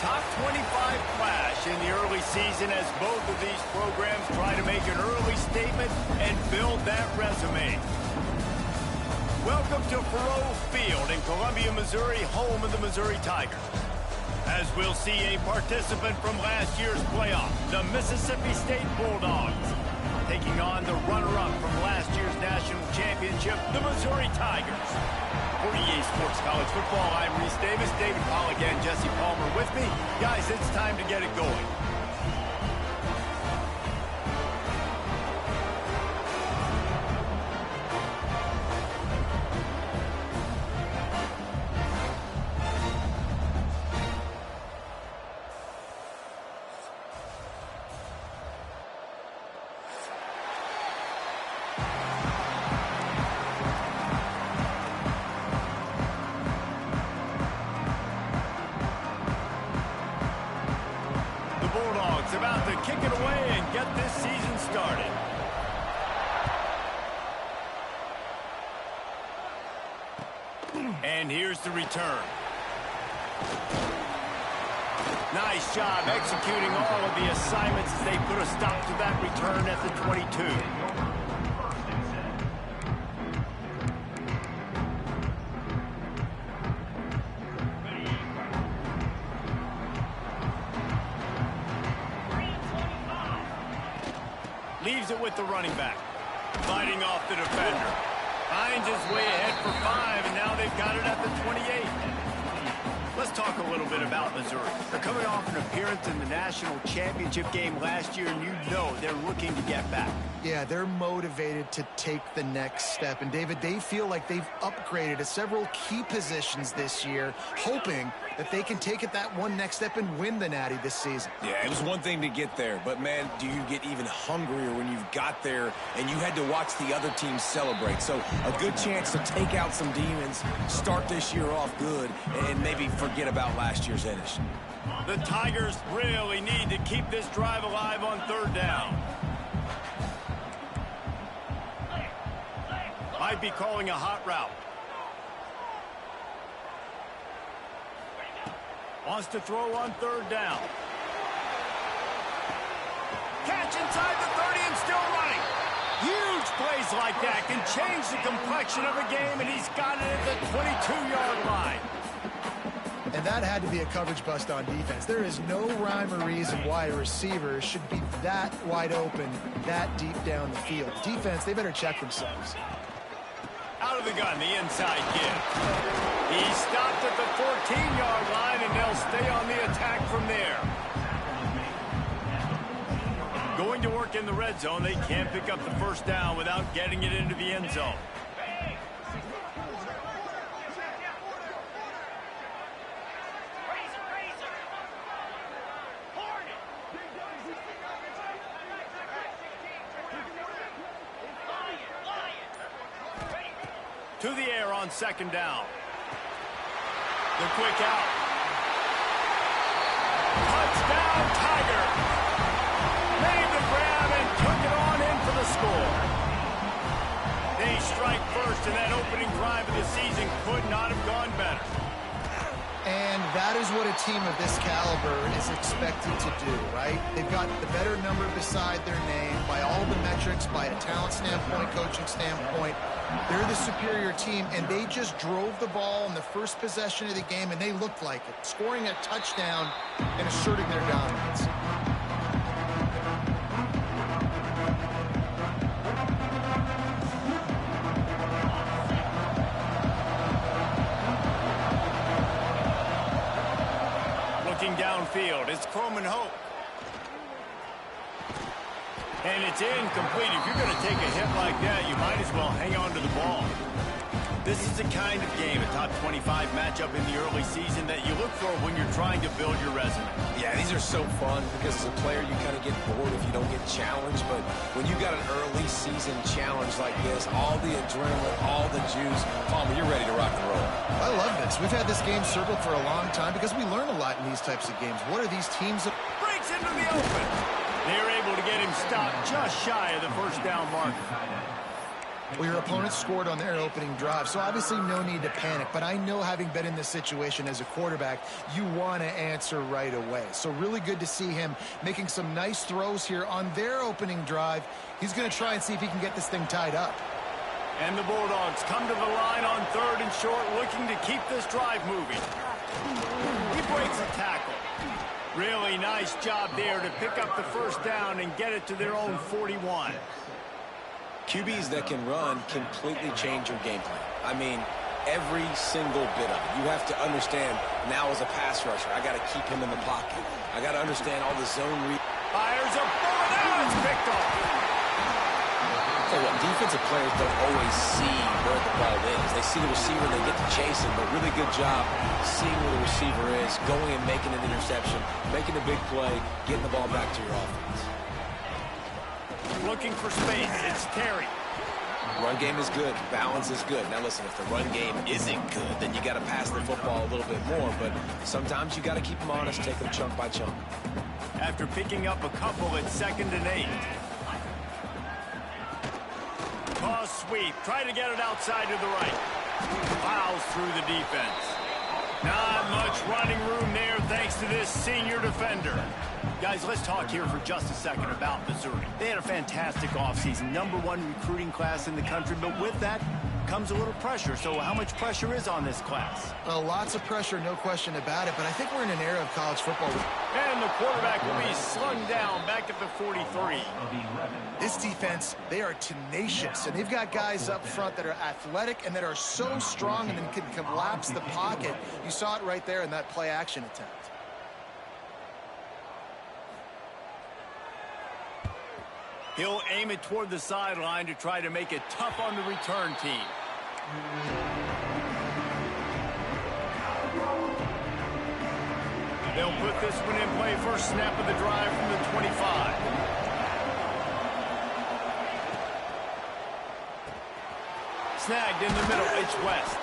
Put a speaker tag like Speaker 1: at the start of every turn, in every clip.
Speaker 1: top 25 clash in the early season as both of these programs try to make an early statement and build that resume. Welcome to Faurot Field in Columbia, Missouri, home of the Missouri Tigers. As we'll see a participant from last year's playoff, the Mississippi State Bulldogs, taking on the runner-up from last year's national championship, the Missouri Tigers. For EA Sports College Football, I'm Reese Davis, David Pollock, and Jesse Palmer with me. Guys, it's time to get it going. About to kick it away and get this season started. And here's the return. Nice job executing all of the assignments as they put a stop to that return at the 22. Leaves it with the running back. Fighting off the defender. Finds his way ahead for 5, and now they've got it at the 28. Let's talk a little bit about Missouri. They're coming off an appearance in the national championship game last year, and you know they're looking to get back.
Speaker 2: Yeah, they're motivated to take the next step. And, David, they feel like they've upgraded to several key positions this year, hoping that they can take it that one next step and win the Natty this season.
Speaker 3: Yeah, it was one thing to get there, but, man, do you get even hungrier when you've got there and you had to watch the other team celebrate. So a good chance to take out some demons, start this year off good, and maybe forget about last year's finish.
Speaker 1: The Tigers really need to keep this drive alive on 3rd down. Might be calling a hot route. Wants to throw on 3rd down. Catch inside the 30 and still running. Huge plays like that can change the complexion of a game, and he's got it at the 22-yard line.
Speaker 2: And that had to be a coverage bust on defense. There is no rhyme or reason why a receiver should be that wide open, that deep down the field. Defense, they better check themselves.
Speaker 1: Out of the gun, the inside give. He stopped at the 14-yard line, and they'll stay on the attack from there. Going to work in the red zone, they can't pick up the 1st down without getting it into the end zone. To the air on 2nd down. The quick out. Touchdown, Tiger. Made the grab and took it on in for the score. They strike first, and that opening drive of the season could not have gone better.
Speaker 2: And that is what a team of this caliber is expected to do, right? They've got the better number beside their name by all the metrics, by a talent standpoint, coaching standpoint. They're the superior team, and they just drove the ball in the first possession of the game, and they looked like it, scoring a touchdown and asserting their dominance. Downfield, it's Croman Hope. And it's incomplete. If you're going to take a hit like that, you might as well hang on to the ball. This is the kind of game, a top 25 matchup in the early season that you look for when you're trying to build your resume.
Speaker 3: Yeah, these are so fun because as a player, you kind of get bored if you don't get challenged. But when you got an early season challenge like this, all the adrenaline, all the juice, Palmer, you're ready to rock and roll.
Speaker 2: I love this. We've had this game circled for a long time because we learn a lot in these types of games. What are these teams?
Speaker 1: Breaks into the open. They're able to get him stopped just shy of the 1st down marker.
Speaker 2: Well, your opponent scored on their opening drive, so obviously no need to panic. But I know, having been in this situation as a quarterback, you want to answer right away. So really good to see him making some nice throws here on their opening drive. He's going to try and see if he can get this thing tied up.
Speaker 1: And the Bulldogs come to the line on 3rd and short, looking to keep this drive moving. He breaks a tackle. Really nice job there to pick up the first down and get it to their own 41.
Speaker 3: QBs that can run completely change your game plan. I mean, every single bit of it. You have to understand, now as a pass rusher, I got to keep him in the pocket. I got to understand all the zone read.
Speaker 1: Fires a bullet out. It's picked off.
Speaker 3: Tell you what, defensive players don't always see where the ball is. They see the receiver, they get to chase him, but really good job seeing where the receiver is, going and making an interception, making a big play, getting the ball back to your offense.
Speaker 1: Looking for space. It's Terry.
Speaker 3: Run game is good. Balance is good. Now listen, if the run game isn't good, then you got to pass the football a little bit more. But sometimes you got to keep them honest, take them chunk by chunk.
Speaker 1: After picking up a couple, it's 2nd and 8. Toss sweep. Try to get it outside to the right. Fouls through the defense. Not much running room there thanks to this senior defender. Guys, let's talk here for just a second about Missouri. They had a fantastic offseason, #1 recruiting class in the country, but with that comes a little pressure. So how much pressure is on this class?
Speaker 2: Well, lots of pressure, no question about it, but I think we're in an era of college football.
Speaker 1: And the quarterback will be slung down back at the 43.
Speaker 2: This defense, they are tenacious, and they've got guys up front that are athletic and that are so strong and then can collapse the pocket. You saw it right there in that play-action attempt.
Speaker 1: He'll aim it toward the sideline to try to make it tough on the return team. They'll put this one in play. First snap of the drive from the 25. Snagged in the middle. It's West.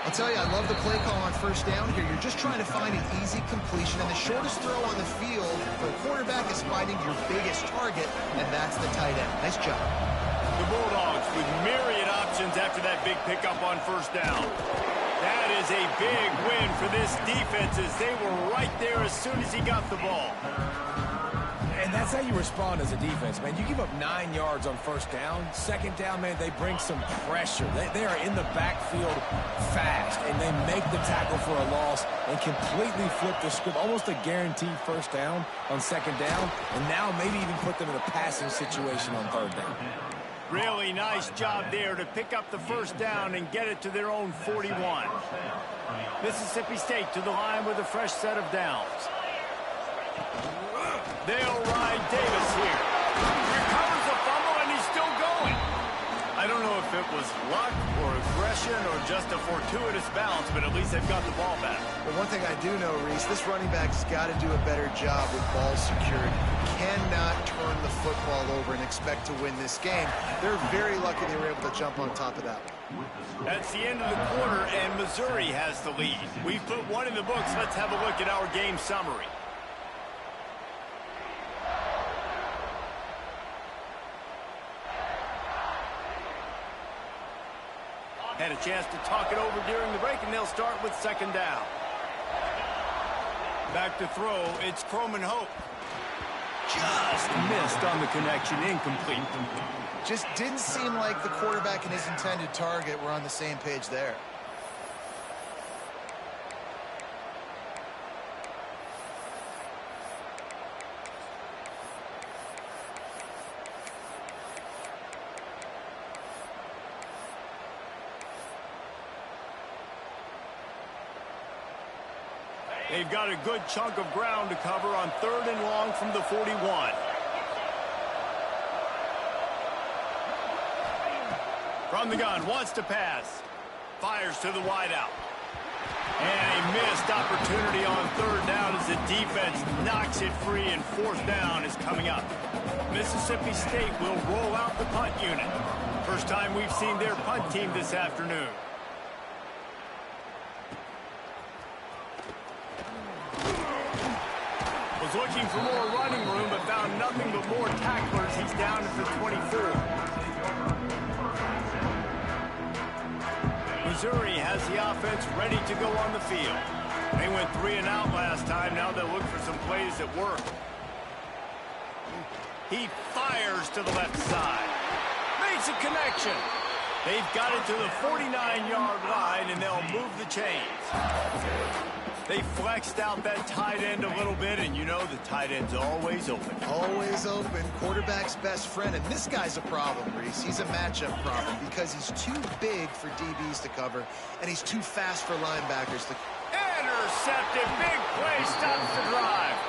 Speaker 2: I'll tell you, I love the play call on first down here. You're just trying to find an easy completion, and the shortest throw on the field for a quarterback is finding your biggest target, and that's the tight end. Nice job.
Speaker 1: The Bulldogs with myriad options after that big pickup on first down. That is a big win for this defense, as they were right there as soon as he got the ball.
Speaker 3: And that's how you respond as a defense, man. You give up 9 yards on first down. Second down, man, they bring some pressure. They are in the backfield fast, and they make the tackle for a loss and completely flip the script. Almost a guaranteed first down on second down, and now maybe even put them in a passing situation on third down.
Speaker 1: Really nice job there to pick up the first down and get it to their own 41. Mississippi State to the line with a fresh set of downs. They'll ride Davis here. Recovers the fumble, and he's still going. I don't know if it was luck or aggression or just a fortuitous bounce, but at least they've got the ball back.
Speaker 2: Well, one thing I do know, Reese, this running back's got to do a better job with ball security. Cannot turn the football over and expect to win this game. They're very lucky they were able to jump on top of that one.
Speaker 1: That's the end of the quarter, and Missouri has the lead. We've put one in the books. Let's have a look at our game summary. Had a chance to talk it over during the break, and they'll start with second down. Back to throw, it's Croman Hope. Just missed on the connection, incomplete.
Speaker 2: Just didn't seem like the quarterback and his intended target were on the same page there.
Speaker 1: They've got a good chunk of ground to cover on third and long from the 41. From the gun, wants to pass. Fires to the wideout. And a missed opportunity on third down as the defense knocks it free, and fourth down is coming up. Mississippi State will roll out the punt unit. First time we've seen their punt team this afternoon. Was looking for more running room, but found nothing but more tacklers. He's down at the 24. Missouri has the offense ready to go on the field. They went 3 and out last time. Now they'll look for some plays that work. He fires to the left side. Makes a connection. They've got it to the 49-yard line, and they'll move the chains. They flexed out that tight end a little bit, and you know the tight end's always open.
Speaker 2: Always open. Quarterback's best friend. And this guy's a problem, Reese. He's a matchup problem because he's too big for DBs to cover, and he's too fast for linebackers to...
Speaker 1: Intercepted. Big play stops the drive.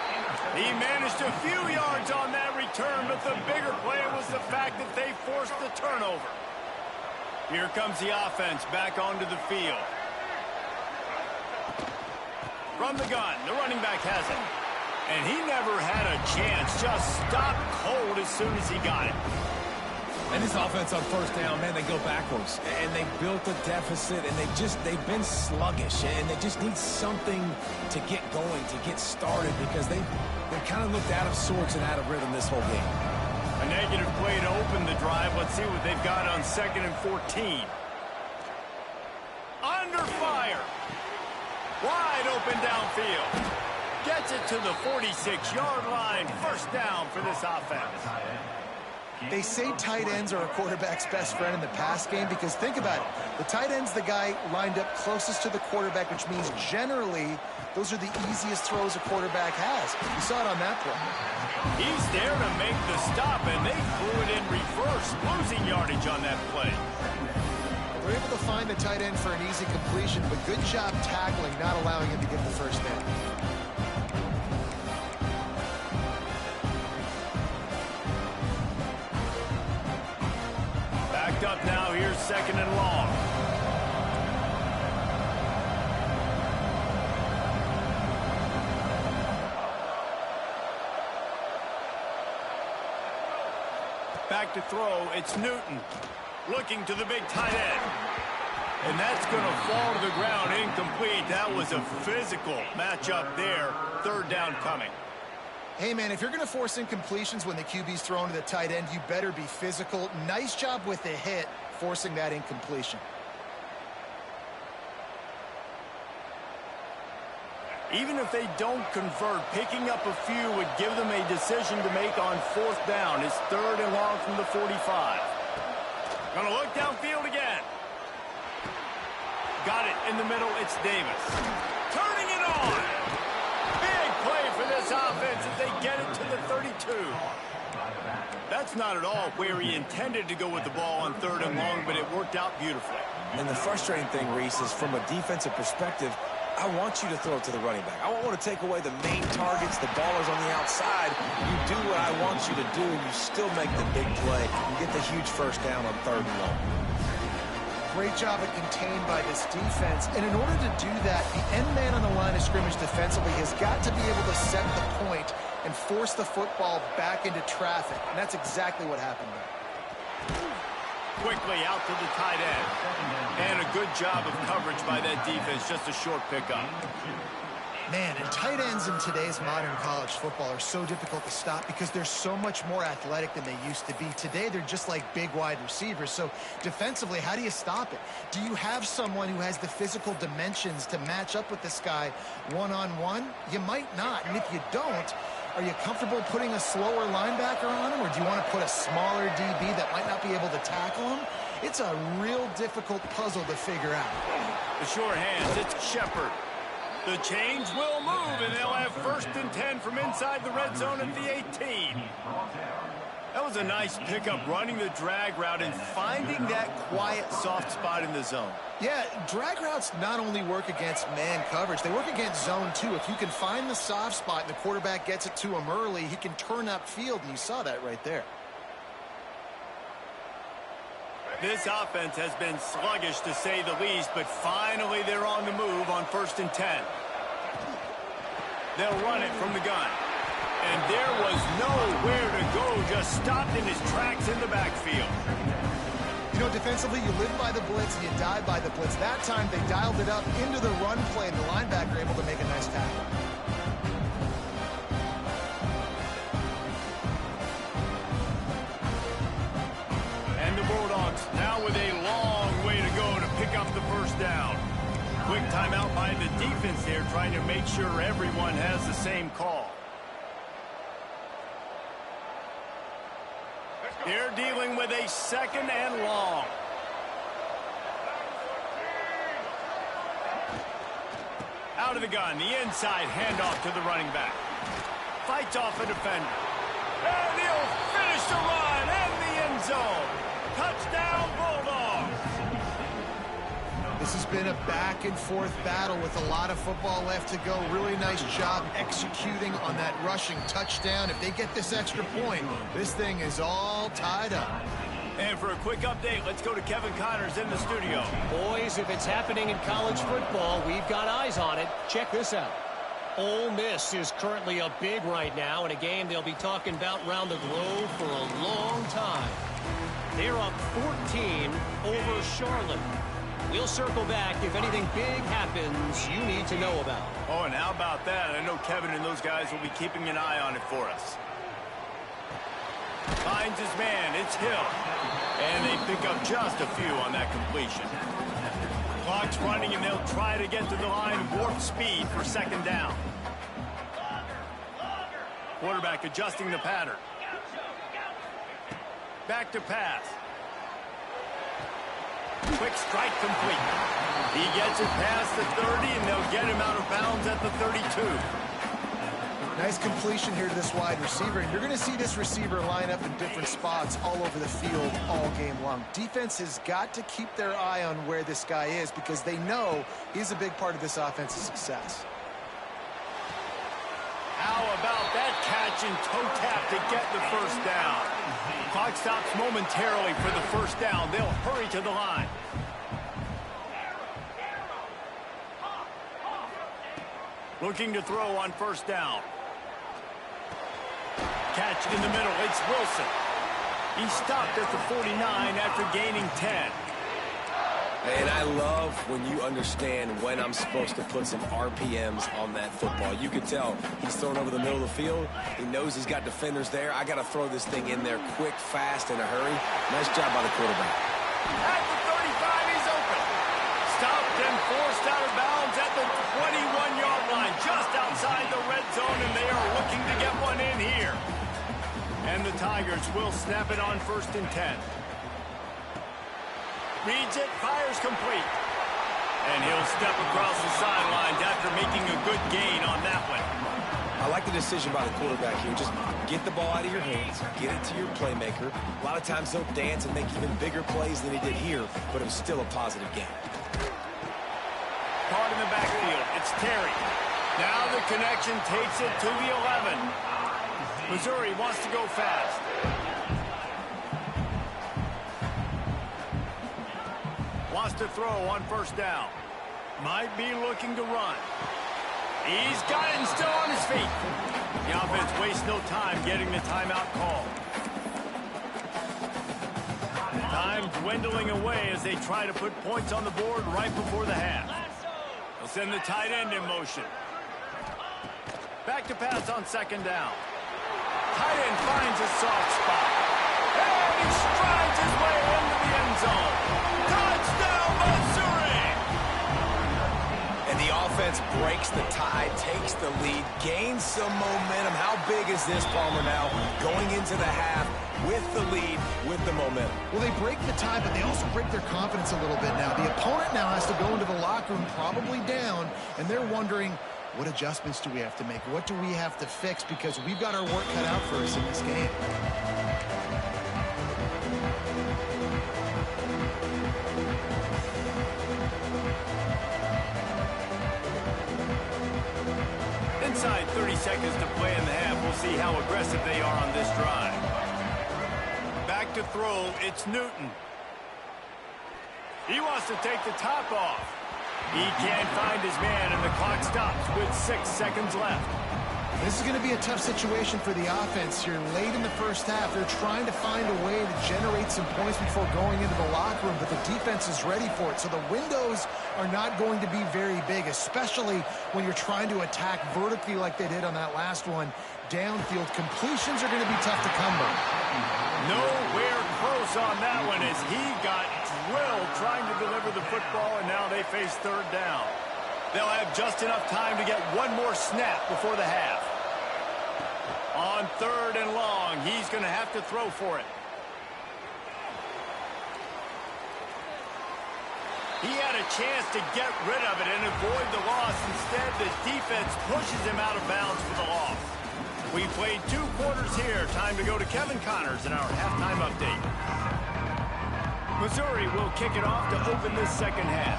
Speaker 1: He managed a few yards on that return, but the bigger play was the fact that they forced the turnover. Here comes the offense back onto the field. From the gun, the running back has it. And he never had a chance. Just stopped cold as soon as he got it.
Speaker 3: And this offense on first down, man, they go backwards. And they built a deficit, and they've been sluggish. And they just need something to get going, to get started, because they kind of looked out of sorts and out of rhythm this whole game.
Speaker 1: A negative play to open the drive. Let's see what they've got on 2nd and 14. Under fire. Wide open downfield. Gets it to the 46-yard line. First down for this offense.
Speaker 2: They say tight ends are a quarterback's best friend in the pass game because think about it. The tight end's the guy lined up closest to the quarterback, which means generally those are the easiest throws a quarterback has. You saw it on that play.
Speaker 1: He's there to make the stop, and they threw it in reverse, losing yardage on that play.
Speaker 2: They're able to find the tight end for an easy completion, but good job tackling, not allowing him to get the first down.
Speaker 1: Backed up now, here's 2nd and long. Back to throw, it's Newton. Looking to the big tight end. And that's going to fall to the ground incomplete. That was a physical matchup there. 3rd down coming.
Speaker 2: Hey, man, if you're going to force incompletions when the QB's thrown to the tight end, you better be physical. Nice job with the hit, forcing that incompletion.
Speaker 1: Even if they don't convert, picking up a few would give them a decision to make on 4th down. It's 3rd and long from the 45. Gonna look downfield again. Got it in the middle. It's Davis. Turning it on. Big play for this offense as they get it to the 32. That's not at all where he intended to go with the ball on 3rd and long, but it worked out beautifully.
Speaker 3: And the frustrating thing, Reese, is from a defensive perspective, I want you to throw it to the running back. I want to take away the main targets, the ballers on the outside. You do what I want you to do, and you still make the big play. You get the huge first down on 3rd and long.
Speaker 2: Great job at contained by this defense. And in order to do that, the end man on the line of scrimmage defensively has got to be able to set the point and force the football back into traffic. And that's exactly what happened there.
Speaker 1: Quickly out to the tight end. And a good job of coverage by that defense. Just a short pickup.
Speaker 2: Man, and tight ends in today's modern college football are so difficult to stop because they're so much more athletic than they used to be. Today, they're just like big wide receivers. So defensively, how do you stop it? Do you have someone who has the physical dimensions to match up with this guy one-on-one? You might not. And if you don't, are you comfortable putting a slower linebacker on him, or do you want to put a smaller DB that might not be able to tackle him? It's a real difficult puzzle to figure out.
Speaker 1: The short hands, it's Shepard. The chains will move, and they'll have 1st and 10 from inside the red zone at the 18. That was a nice pickup, running the drag route and finding that quiet, soft spot in the zone.
Speaker 2: Yeah, drag routes not only work against man coverage, they work against zone too. If you can find the soft spot and the quarterback gets it to him early, he can turn upfield, and you saw that right there.
Speaker 1: This offense has been sluggish, to say the least, but finally they're on the move on 1st and 10. They'll run it from the gun. And there was nowhere to go, just stopped in his tracks in the backfield.
Speaker 2: You know, defensively, you live by the blitz and you die by the blitz. That time, they dialed it up into the run play, and the linebacker able to make a nice tackle.
Speaker 1: And the Bulldogs now with a long way to go to pick up the 1st Quick timeout by the defense there, trying to make sure everyone has the same call. They're dealing with a 2nd and long. Out of the gun, the inside handoff to the running back. Fights off a defender. And he'll finish the run in the end zone. Touchdown, Bulldogs.
Speaker 2: This has been a back-and-forth battle with a lot of football left to go. Really nice job executing on that rushing touchdown. If they get this extra point, this thing is all tied up.
Speaker 1: And for a quick update, let's go to Kevin Connors in the studio.
Speaker 4: Boys, if it's happening in college football, we've got eyes on it. Check this out. Ole Miss is currently up big right now in a game they'll be talking about around the globe for a long time. They're up 14 over Charlotte. We'll circle back if anything big happens you need to know about.
Speaker 1: Oh, and how about that? I know Kevin and those guys will be keeping an eye on it for us. Finds his man, it's Hill. And they pick up just a few on that completion. Clock's running, and they'll try to get to the line warp speed for 2nd down. Quarterback adjusting the pattern. Back to pass. Quick strike complete. He gets it past the 30, and they'll get him out of bounds at the 32.
Speaker 2: Nice completion here to this wide receiver, and you're going to see this receiver line up in different spots all over the field all game long. Defense has got to keep their eye on where this guy is because they know he's a big part of this offense's success.
Speaker 1: How about that catch and toe tap to get the 1st down? Clock stops momentarily for the 1st down. They'll hurry to the line. Looking to throw on 1st down. Catch in the middle. It's Wilson. He stopped at the 49 after gaining 10.
Speaker 3: And I love when you understand when I'm supposed to put some RPMs on that football. You can tell he's thrown over the middle of the field. He knows he's got defenders there. I got to throw this thing in there quick, fast, in a hurry. Nice job by the quarterback.
Speaker 1: At the 35, he's open. Stopped and forced out of bounds at the 21-yard line, just outside the red zone, and they are looking to get one in here. And the Tigers will snap it on 1st and 10. Reads it, fires complete. And he'll step across the sidelines after making a good gain on that one.
Speaker 3: I like the decision by the quarterback here. Just get the ball out of your hands, get it to your playmaker. A lot of times he'll dance and make even bigger plays than he did here, but it was still a positive game.
Speaker 1: Caught in the backfield, it's Terry. Now the connection takes it to the 11. Missouri wants to go fast. Wants to throw on 1st down. Might be looking to run. He's got it and still on his feet. The offense wastes no time getting the timeout call. Time dwindling away as they try to put points on the board right before the half. They'll send the tight end in motion. Back to pass on 2nd down. Tight end finds a soft spot. And he strides his way into the end zone. Touchdown, Missouri!
Speaker 3: And the offense breaks the tie, takes the lead, gains some momentum. How big is this, Palmer, now? Going into the half with the lead, with the momentum.
Speaker 2: Well, they break the tie, but they also break their confidence a little bit now. The opponent now has to go into the locker room probably down, and they're wondering, what adjustments do we have to make? What do we have to fix? Because we've got our work cut out for us in this game.
Speaker 1: Inside 30 seconds to play in the half. We'll see how aggressive they are on this drive. Back to throw, it's Newton. He wants to take the top off. He can't find his man, and the clock stops with 6 seconds left.
Speaker 2: This is going to be a tough situation for the offense here. Late in the first half, they're trying to find a way to generate some points before going into the locker room, but the defense is ready for it. So the windows are not going to be very big, especially when you're trying to attack vertically like they did on that last one. Downfield completions are going to be tough to come by.
Speaker 1: Nowhere close on that one as he got drilled trying to deliver the football, and now they face third down. They'll have just enough time to get one more snap before the half. On third and long, he's going to have to throw for it. He had a chance to get rid of it and avoid the loss. Instead, the defense pushes him out of bounds for the loss. We played 2 quarters here. Time to go to Kevin Connors in our halftime update. Missouri will kick it off to open this second half.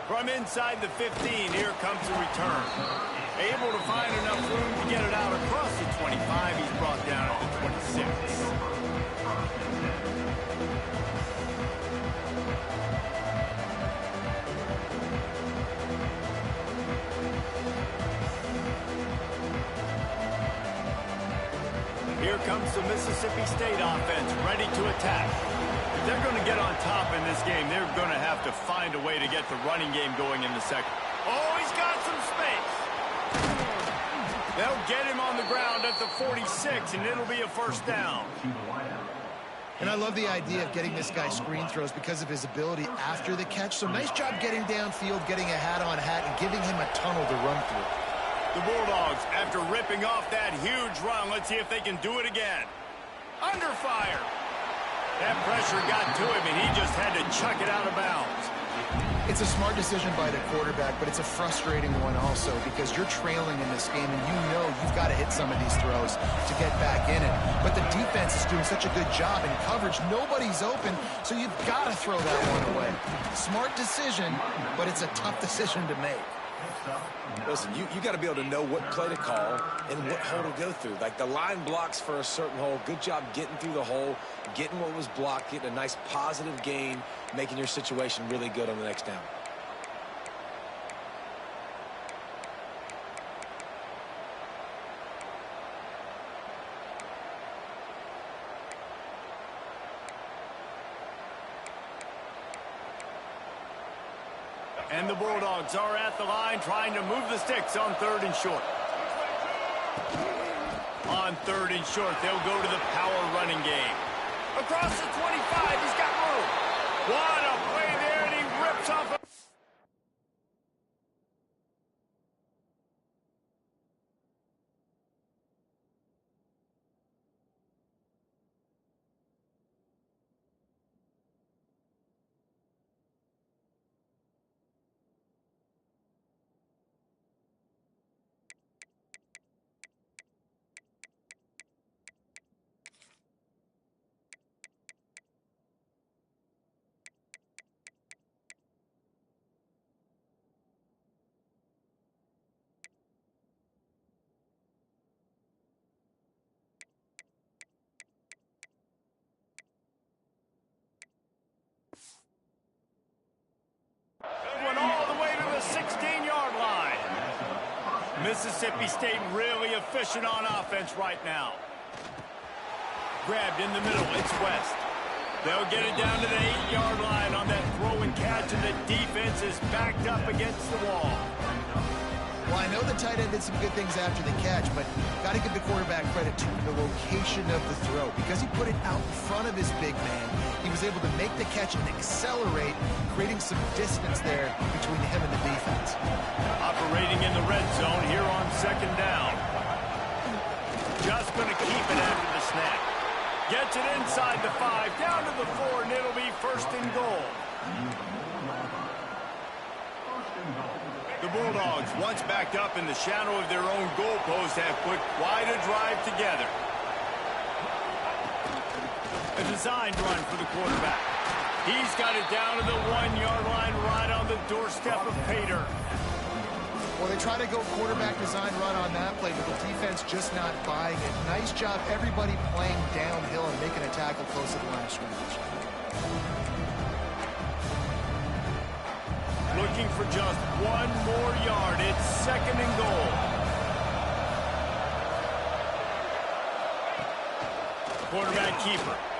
Speaker 1: From inside the 15, here comes the return. Able to find enough room to get it out across the 25. He's brought down at the 26. Here comes the Mississippi State offense, ready to attack. If they're going to get on top in this game, they're going to have to find a way to get the running game going in the second. Oh, he's got some space. They'll get him on the ground at the 46, and it'll be a first down.
Speaker 2: And I love the idea of getting this guy screen throws because of his ability after the catch. So nice job getting downfield, getting a hat-on-hat, and giving him a tunnel to run through.
Speaker 1: The Bulldogs, after ripping off that huge run, let's see if they can do it again. Under fire. That pressure got to him, and he just had to chuck it out of bounds.
Speaker 2: It's a smart decision by the quarterback, but it's a frustrating one also because you're trailing in this game, and you know you've got to hit some of these throws to get back in it. But the defense is doing such a good job in coverage. Nobody's open, so you've got to throw that one away. Smart decision, but it's a tough decision to make.
Speaker 3: Listen, you got to be able to know what play to call and what hole to go through. Like the line blocks for a certain hole. Good job getting through the hole, getting what was blocked, getting a nice positive gain, making your situation really good on the next down.
Speaker 1: And the Bulldogs are at the line trying to move the sticks on third and short. On third and short, they'll go to the power running game. Across the 25, he's got room. What a play there, and he rips off a... Went all the way to the 16-yard line. Mississippi State really efficient on offense right now. Grabbed in the middle, it's West. They'll get it down to the 8-yard line on that throw and catch, and the defense is backed up against the wall.
Speaker 2: Well, I know the tight end did some good things after the catch, but got to give the quarterback credit to the location of the throw. Because he put it out in front of his big man, he was able to make the catch and accelerate, creating some distance there between him and the defense.
Speaker 1: Operating in the red zone here on second down. Just going to keep it after the snap. Gets it inside the 5, down to the 4, and it'll be first and goal. The Bulldogs, once backed up in the shadow of their own goalpost, have put quite a drive together. A designed run for the quarterback. He's got it down to the 1-yard line right on the doorstep of Pater.
Speaker 2: Well, they try to go quarterback design run on that play, but the defense just not buying it. Nice job, everybody playing downhill and making a tackle close to the line of scrimmage.
Speaker 1: looking for just one more yard. It's second and goal. Quarterback keeper